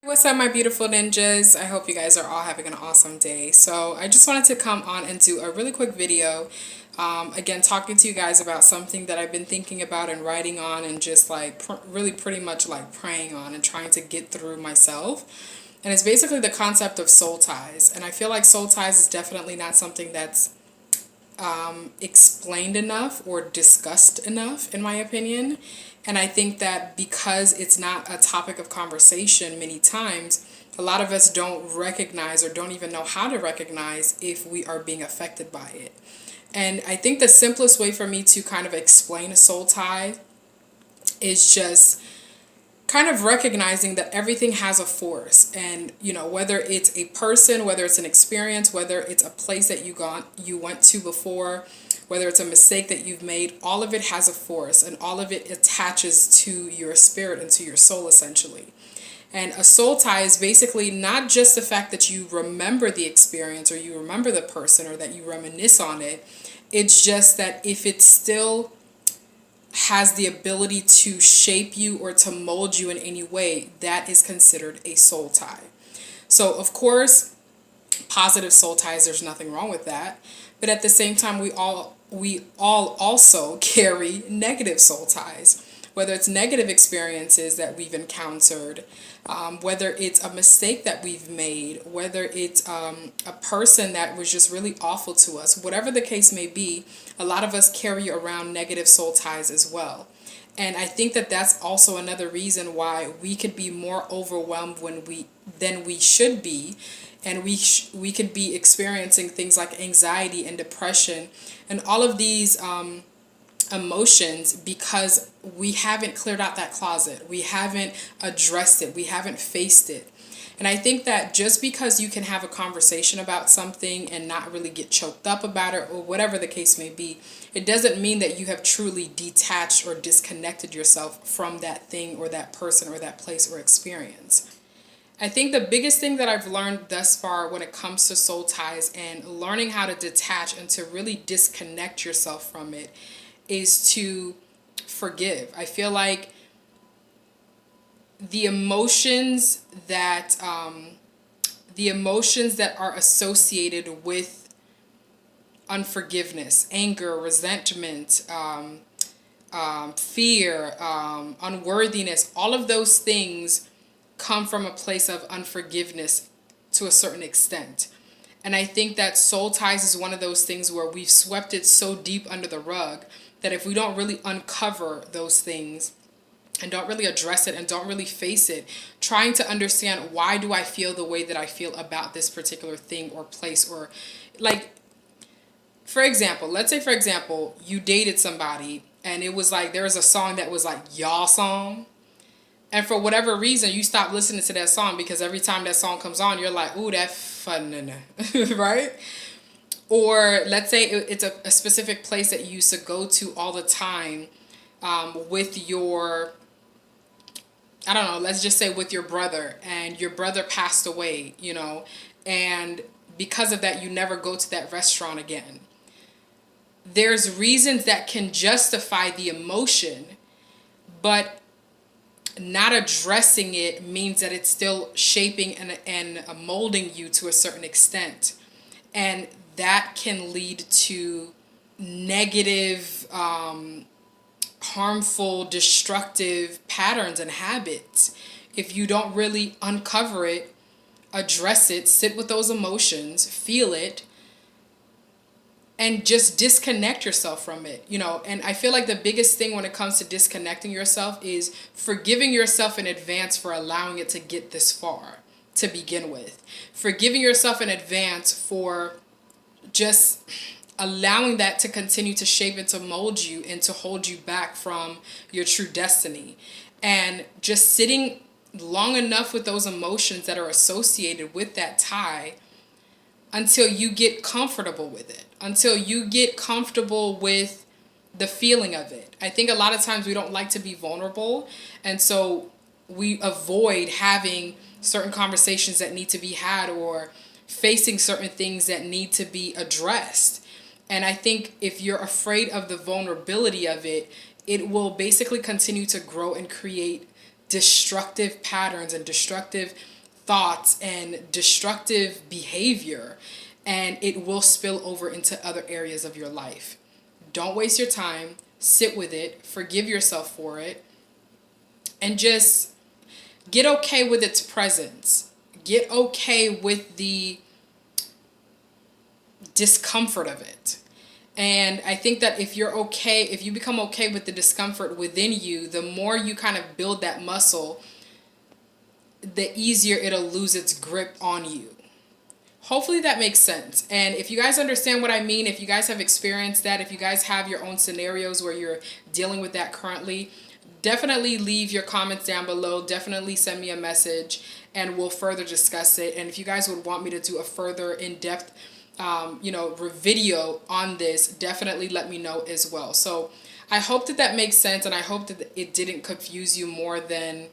What's up, my beautiful ninjas? I hope you guys are all having an awesome day. So I just wanted to come on and do a really quick video. Again, talking to you guys about something that I've been thinking about and writing on and just like really pretty much like praying on and trying to get through myself. And it's basically the concept of soul ties. And I feel like soul ties is definitely not something that's explained enough or discussed enough, in my opinion. And I think that because it's not a topic of conversation many times, a lot of us don't recognize or don't even know how to recognize if we are being affected by it. And I think the simplest way for me to kind of explain a soul tie is just kind of recognizing that everything has a force, and whether it's a person, whether it's an experience, whether it's a place that you went to before, whether it's a mistake that you've made, all of it has a force and all of it attaches to your spirit and to your soul essentially. And a soul tie is basically not just the fact that you remember the experience or you remember the person or that you reminisce on it. It's just that if it still has the ability to shape you or to mold you in any way, that is considered a soul tie. So, of course, positive soul ties, there's nothing wrong with that. But at the same time, we all also carry negative soul ties, whether it's negative experiences that we've encountered, whether it's a mistake that we've made, whether it's a person that was just really awful to us, whatever the case may be, a lot of us carry around negative soul ties as well. And I think that that's also another reason why we could be more overwhelmed than we should be, and we could be experiencing things like anxiety and depression and all of these emotions because we haven't cleared out that closet. We haven't addressed it. We haven't faced it. And I think that just because you can have a conversation about something and not really get choked up about it or whatever the case may be, it doesn't mean that you have truly detached or disconnected yourself from that thing or that person or that place or experience. I think the biggest thing that I've learned thus far when it comes to soul ties and learning how to detach and to really disconnect yourself from it is to forgive. I feel like the emotions that are associated with unforgiveness, anger, resentment, fear, unworthiness, all of those things come from a place of unforgiveness to a certain extent. And I think that soul ties is one of those things where we've swept it so deep under the rug that if we don't really uncover those things and don't really address it and don't really face it, trying to understand why do I feel the way that I feel about this particular thing or place, or like, for example, let's say, for example, you dated somebody and it was like there was a song that was like y'all song. And for whatever reason, you stop listening to that song because every time that song comes on, you're like, ooh, that fun, right? Or let's say it's a specific place that you used to go to all the time with your, I don't know, let's just say with your brother, and your brother passed away, and because of that, you never go to that restaurant again. There's reasons that can justify the emotion, but not addressing it means that it's still shaping and molding you to a certain extent. And that can lead to negative, harmful, destructive patterns and habits if you don't really uncover it, address it, sit with those emotions, feel it, and just disconnect yourself from it, And I feel like the biggest thing when it comes to disconnecting yourself is forgiving yourself in advance for allowing it to get this far to begin with. Forgiving yourself in advance for just allowing that to continue to shape and to mold you and to hold you back from your true destiny. And just sitting long enough with those emotions that are associated with that tie until you get comfortable with it, until you get comfortable with the feeling of it. I think a lot of times we don't like to be vulnerable, and so we avoid having certain conversations that need to be had or facing certain things that need to be addressed. And I think if you're afraid of the vulnerability of it, it will basically continue to grow and create destructive patterns and destructive thoughts and destructive behavior, and it will spill over into other areas of your life. Don't waste your time. Sit with it. Forgive yourself for it. And just get okay with its presence. Get okay with the discomfort of it. And I think that if you become okay with the discomfort within you, the more you kind of build that muscle, the easier it'll lose its grip on you. Hopefully that makes sense. And if you guys understand what I mean, if you guys have experienced that, if you guys have your own scenarios where you're dealing with that currently, definitely leave your comments down below. Definitely send me a message and we'll further discuss it. And if you guys would want me to do a further in-depth video on this, definitely let me know as well. So I hope that makes sense, and I hope that it didn't confuse you more than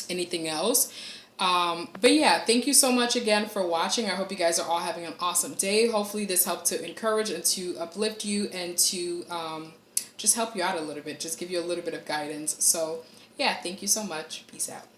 anything else. But yeah, thank you so much again for watching. I hope you guys are all having an awesome day. Hopefully this helped to encourage and to uplift you and to just help you out a little bit, just give you a little bit of guidance. So yeah, thank you so much. Peace out.